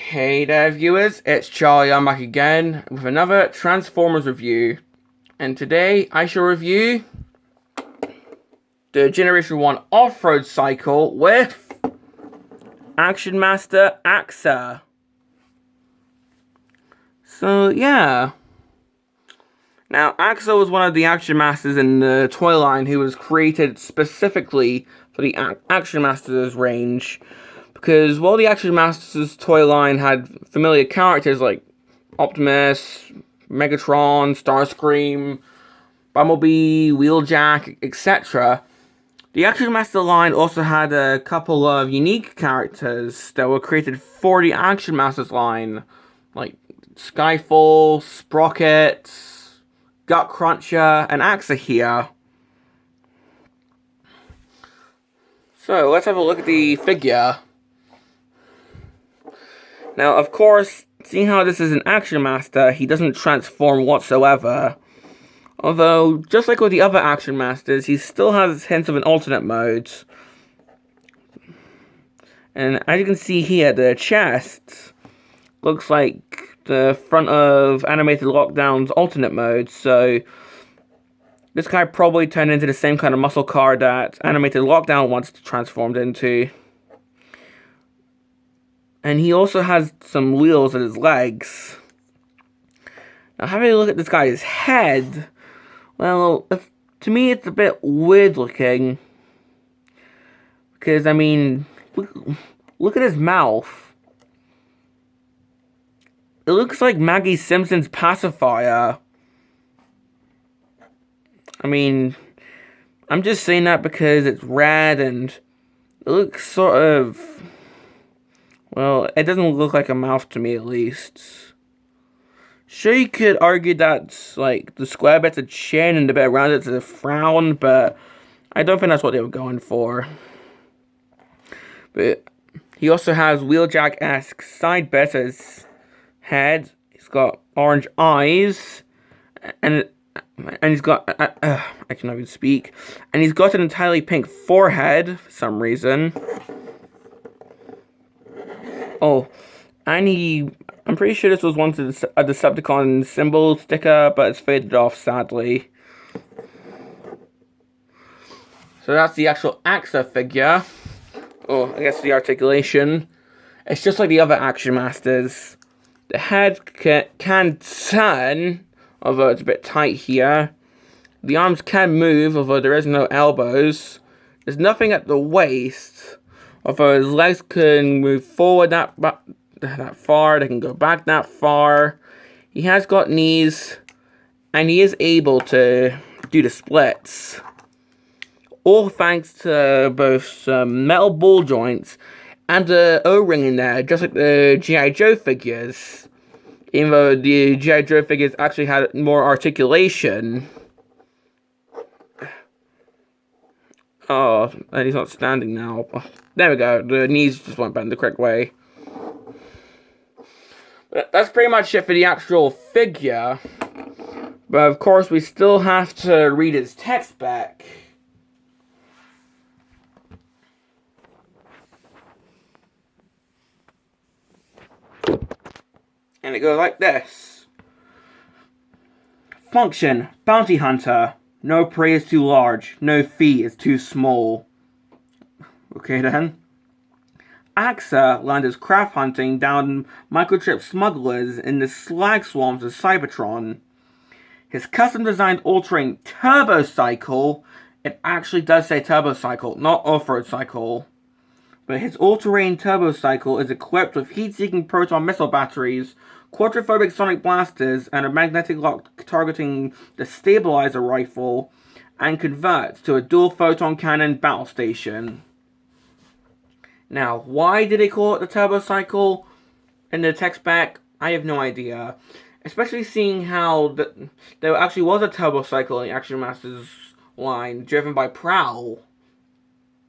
Hey there, viewers, it's Charlie. I'm back again with another Transformers review. And today I shall review the Generation 1 Off-Road Cycle with Action Master Axer. So, yeah. Now, Axer was one of the Action Masters in the toy line who was created specifically for the Action Masters range. Because while the Action Masters toy line had familiar characters like Optimus, Megatron, Starscream, Bumblebee, Wheeljack, etc., the Action Master line also had a couple of unique characters that were created for the Action Masters line, like Skyfall, Sprocket, Gut Cruncher, and Axer here. So let's have a look at the figure. Now, of course, seeing how this is an Action Master, he doesn't transform whatsoever. Although, just like with the other Action Masters, he still has hints of an alternate mode. And as you can see here, the chest looks like the front of Animated Lockdown's alternate mode, so this guy probably turned into the same kind of muscle car that Animated Lockdown wants to transform into. And he also has some wheels at his legs. Now, having a look at this guy's head, well, to me it's a bit weird looking. Because, I mean, look at his mouth. It looks like Maggie Simpson's pacifier. I mean, I'm just saying that because it's red and it looks sort of... well, it doesn't look like a mouth to me, at least. Sure, you could argue that, like, the square bit's a chin and the bit around it's a frown, but I don't think that's what they were going for. But he also has Wheeljack-esque side bits at his head. He's got orange eyes, and he's got, I cannot even speak, and he's got an entirely pink forehead for some reason. Oh, and I'm pretty sure this was once a Decepticon symbol sticker, but it's faded off, sadly. So that's the actual Axer figure. Oh, I guess the articulation. It's just like the other Action Masters. The head can turn, although it's a bit tight here. The arms can move, although there is no elbows. There's nothing at the waist. Although his legs can move forward that far, they can go back that far. He has got knees, and he is able to do the splits. All thanks to both some metal ball joints and the O-ring in there, just like the G.I. Joe figures. Even though the G.I. Joe figures actually had more articulation. Oh, and he's not standing now. There we go. The knees just went bent the correct way. But that's pretty much it for the actual figure. But of course, we still have to read his text back. And it goes like this. Function, bounty hunter. No prey is too large. No fee is too small. Okay then. Axer learned his craft hunting down microchip smugglers in the slag swarms of Cybertron. His custom-designed all-terrain turbo cycle, it actually does say turbo cycle, not off-road cycle. But his all-terrain turbo cycle is equipped with heat-seeking proton missile batteries, quadrophobic sonic blasters, and a magnetic lock targeting the stabilizer rifle, and converts to a dual photon cannon battle station. Now, why did they call it the turbo cycle in the text back? I have no idea. Especially seeing how there actually was a turbo cycle in the Action Masters line, driven by Prowl.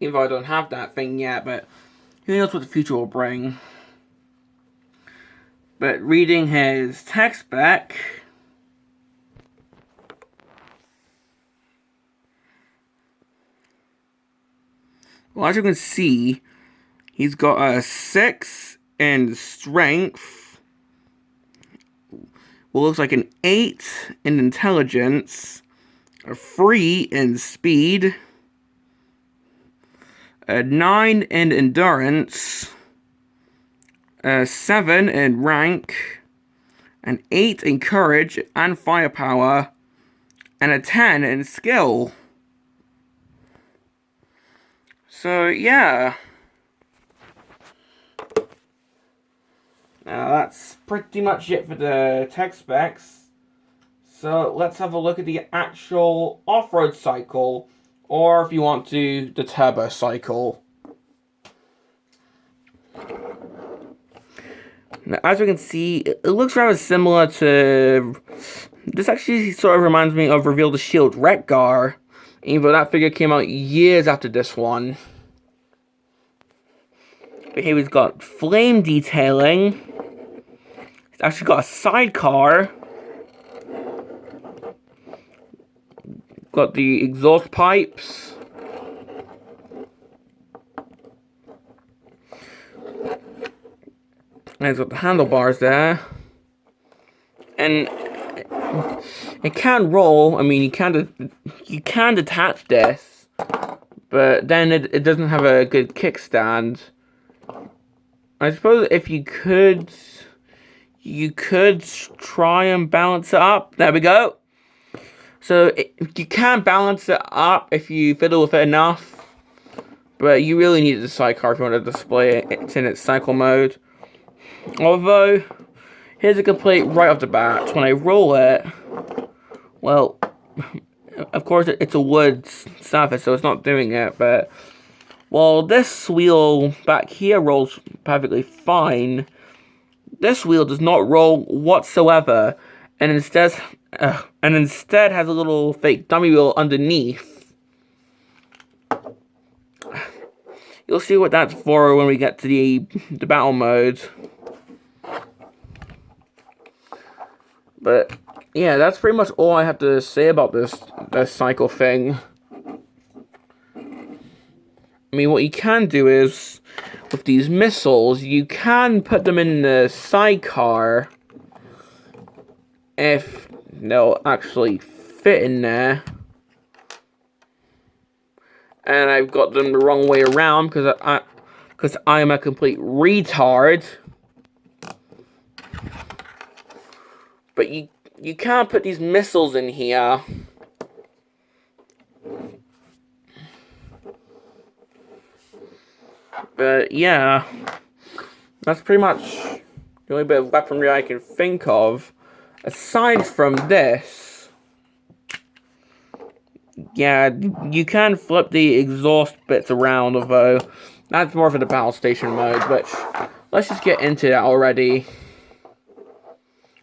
Even though I don't have that thing yet, but who knows what the future will bring. But reading his text back, well, as you can see, he's got a 6 in strength. What looks like an 8 in intelligence. A 3 in speed. A 9 in endurance. A 7 in rank. An 8 in courage and firepower. And a 10 in skill. So, yeah. Now, that's pretty much it for the tech specs. So, let's have a look at the actual off-road cycle. Or, if you want to, the turbo cycle. Now, as we can see, it looks rather similar to... This actually sort of reminds me of Reveal the Shield Wreck-Gar, even though that figure came out years after this one. But here we've got flame detailing. It's actually got a sidecar. Got the exhaust pipes. And it's got the handlebars there. And it can roll. I mean, you can detach this, but then it doesn't have a good kickstand. I suppose if you could try and balance it up. There we go. So you can balance it up if you fiddle with it enough, but you really need the sidecar if you want to display it. It's in its cycle mode. Although, here's a complaint right off the bat. When I roll it, well, of course it's a wood surface, so it's not doing it, but while this wheel back here rolls perfectly fine, this wheel does not roll whatsoever, and instead has a little fake dummy wheel underneath. You'll see what that's for when we get to the battle mode. But yeah, that's pretty much all I have to say about this cycle thing. I mean, what you can do is, with these missiles, you can put them in the sidecar if they'll actually fit in there. And I've got them the wrong way around because I am a complete retard. But you can't put these missiles in here. But yeah, that's pretty much the only bit of weaponry I can think of. Aside from this, yeah, you can flip the exhaust bits around, although that's more for the battle station mode, which, let's just get into that already.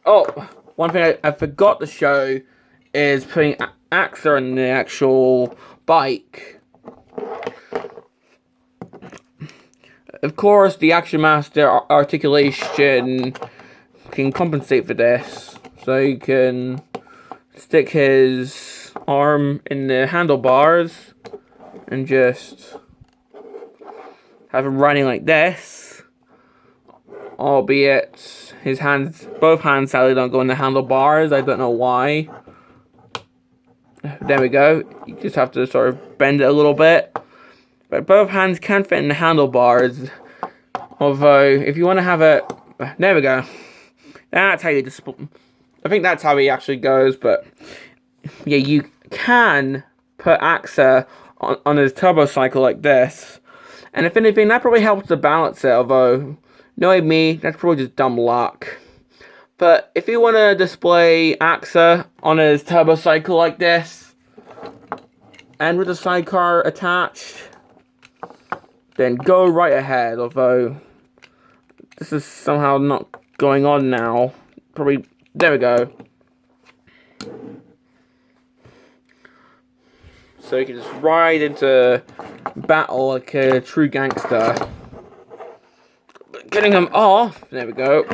Oh, one thing I forgot to show is putting Axer on the actual bike. Of course, the Action Master articulation can compensate for this. So you can stick his arm in the handlebars and just have him running like this. Albeit his hands, both hands sadly don't go in the handlebars. I don't know why. There we go. You just have to sort of bend it a little bit. But both hands can fit in the handlebars. Although, if you want to have it... There we go. That's how you display... I think that's how he actually goes, but... Yeah, you can put Axer on his turbo cycle like this. And if anything, that probably helps to balance it, although... Knowing me, that's probably just dumb luck. But if you want to display Axer on his turbo cycle like this, and with the sidecar attached, then go right ahead, although this is somehow not going on now. Probably, there we go. So you can just ride into battle like a true gangster. But getting them off, there we go.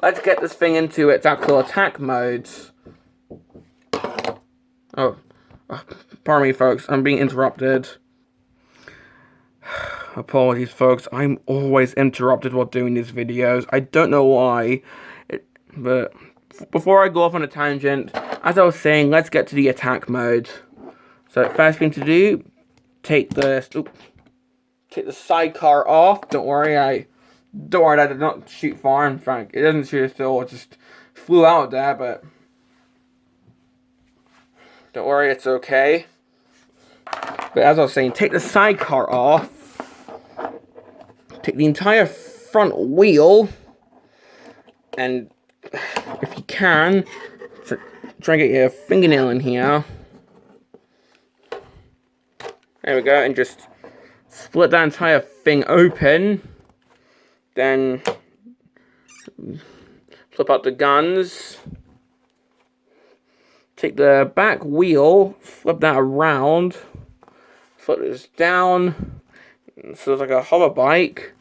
Let's get this thing into its actual attack modes. Oh, pardon me folks, I'm being interrupted. Apologies, folks. I'm always interrupted while doing these videos. I don't know why. But before I go off on a tangent, as I was saying, let's get to the attack mode. So, first thing to do, take the sidecar off. Don't worry, that did not shoot far. In fact, it doesn't shoot still. It just flew out there, but don't worry, it's okay. But as I was saying, take the sidecar off. Take the entire front wheel, and if you can, try and get your fingernail in here. There we go, and just split that entire thing open. Then flip out the guns. Take the back wheel, flip that around, flip this down, so it's like a hover bike,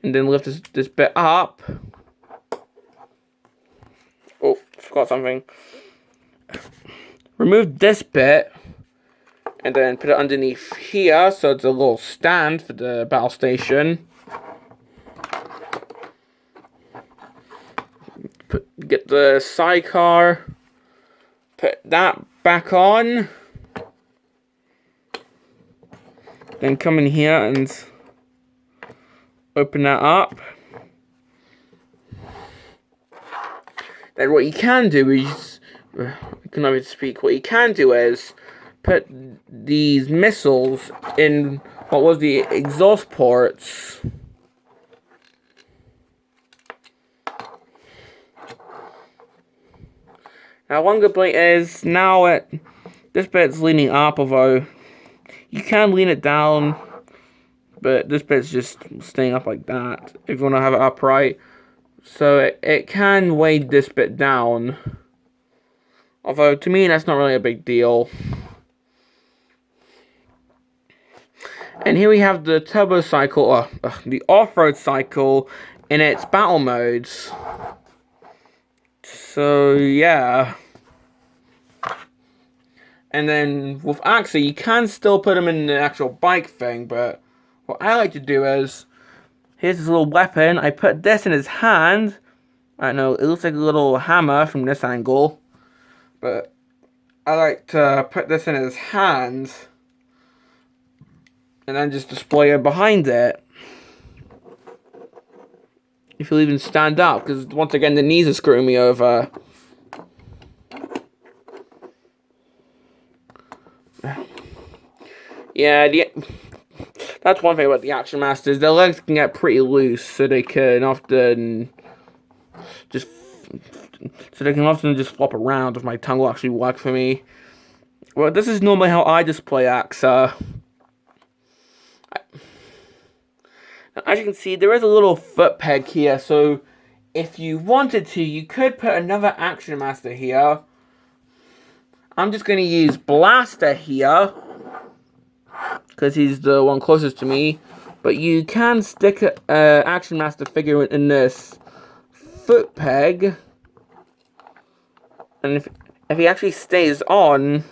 and then lift this bit up. Oh, forgot something. Remove this bit, and then put it underneath here, so it's a little stand for the battle station. Get the sidecar, put that back on, then come in here and open that up. Then what you can do is, I cannot even speak, what you can do is put these missiles in what was the exhaust ports. Now one good point is, now this bit's leaning up, although you can lean it down, but this bit's just staying up like that if you want to have it upright. So it can weigh this bit down, although to me that's not really a big deal. And here we have the turbo cycle, or the off-road cycle in its battle modes. So yeah. And then with Axer, you can still put him in the actual bike thing, but what I like to do is, here's his little weapon. I put this in his hand. I don't know, it looks like a little hammer from this angle, but I like to put this in his hand and then just display it behind it. If he'll even stand up, because once again the knees are screwing me over. Yeah, that's one thing about the Action Masters. Their legs can get pretty loose, so they can often just flop around if my tongue will actually work for me. Well, this is normally how I display Axer. As you can see, there is a little foot peg here, so if you wanted to, you could put another Action Master here. I'm just going to use Blaster here, because he's the one closest to me. But you can stick an Action Master figure in this foot peg, and if he actually stays on,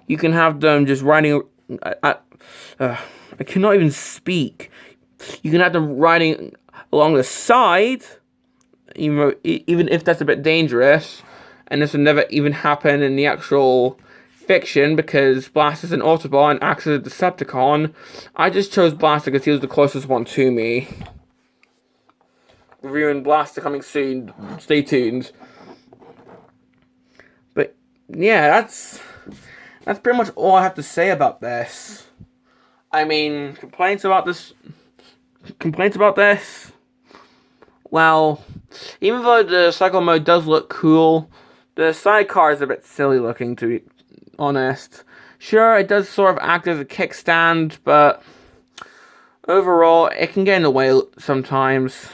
you can have them just riding. I cannot even speak. You can have them riding along the side, even if that's a bit dangerous. And this would never even happen in the actual fiction, because Blaster's an Autobot and Axer's a Decepticon. I just chose Blaster because he was the closest one to me. Reviewing Blaster coming soon. Stay tuned. But yeah, that's pretty much all I have to say about this. I mean, complaints about this? Well, even though the cycle mode does look cool, the sidecar is a bit silly looking, to be honest. Sure, it does sort of act as a kickstand, but overall, it can get in the way sometimes.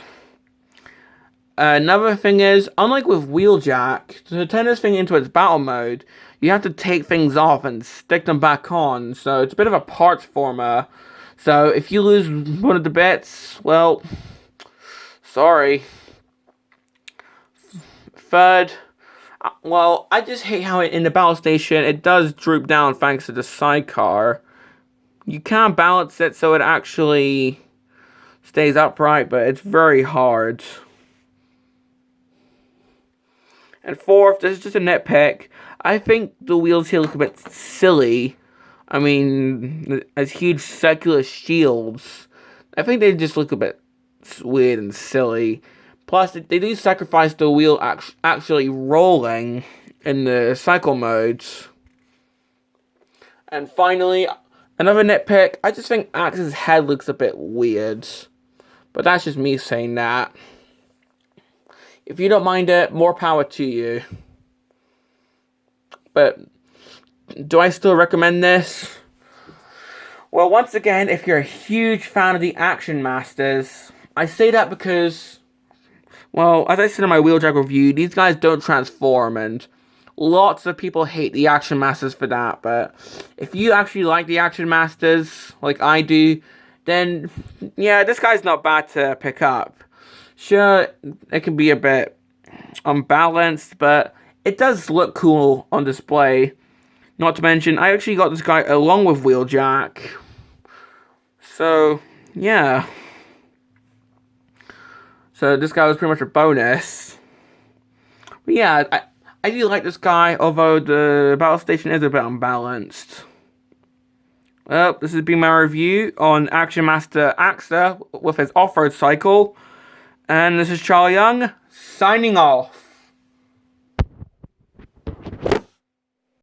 Another thing is, unlike with Wheeljack, to turn this thing into its battle mode, you have to take things off and stick them back on, so it's a bit of a parts former. So if you lose one of the bits, well, sorry. Third, well, I just hate how in the battle station it does droop down thanks to the sidecar. You can balance it so it actually stays upright, but it's very hard. And fourth, this is just a nitpick. I think the wheels here look a bit silly. I mean, as huge circular shields, I think they just look a bit weird and silly. Plus, they do sacrifice the wheel actually rolling in the cycle modes. And finally, another nitpick, I just think Axer's head looks a bit weird. But that's just me saying that. If you don't mind it, more power to you. But do I still recommend this? Well, once again, if you're a huge fan of the Action Masters, I say that because, well, as I said in my Wheeljack review, these guys don't transform, and lots of people hate the Action Masters for that, but if you actually like the Action Masters, like I do, then, yeah, this guy's not bad to pick up. Sure, it can be a bit unbalanced, but it does look cool on display. Not to mention, I actually got this guy along with Wheeljack. So, yeah. So this guy was pretty much a bonus. But yeah, I do like this guy, although the battle station is a bit unbalanced. Well, this has been my review on Action Master Axer with his off-road cycle. And this is Charlie Young, signing off.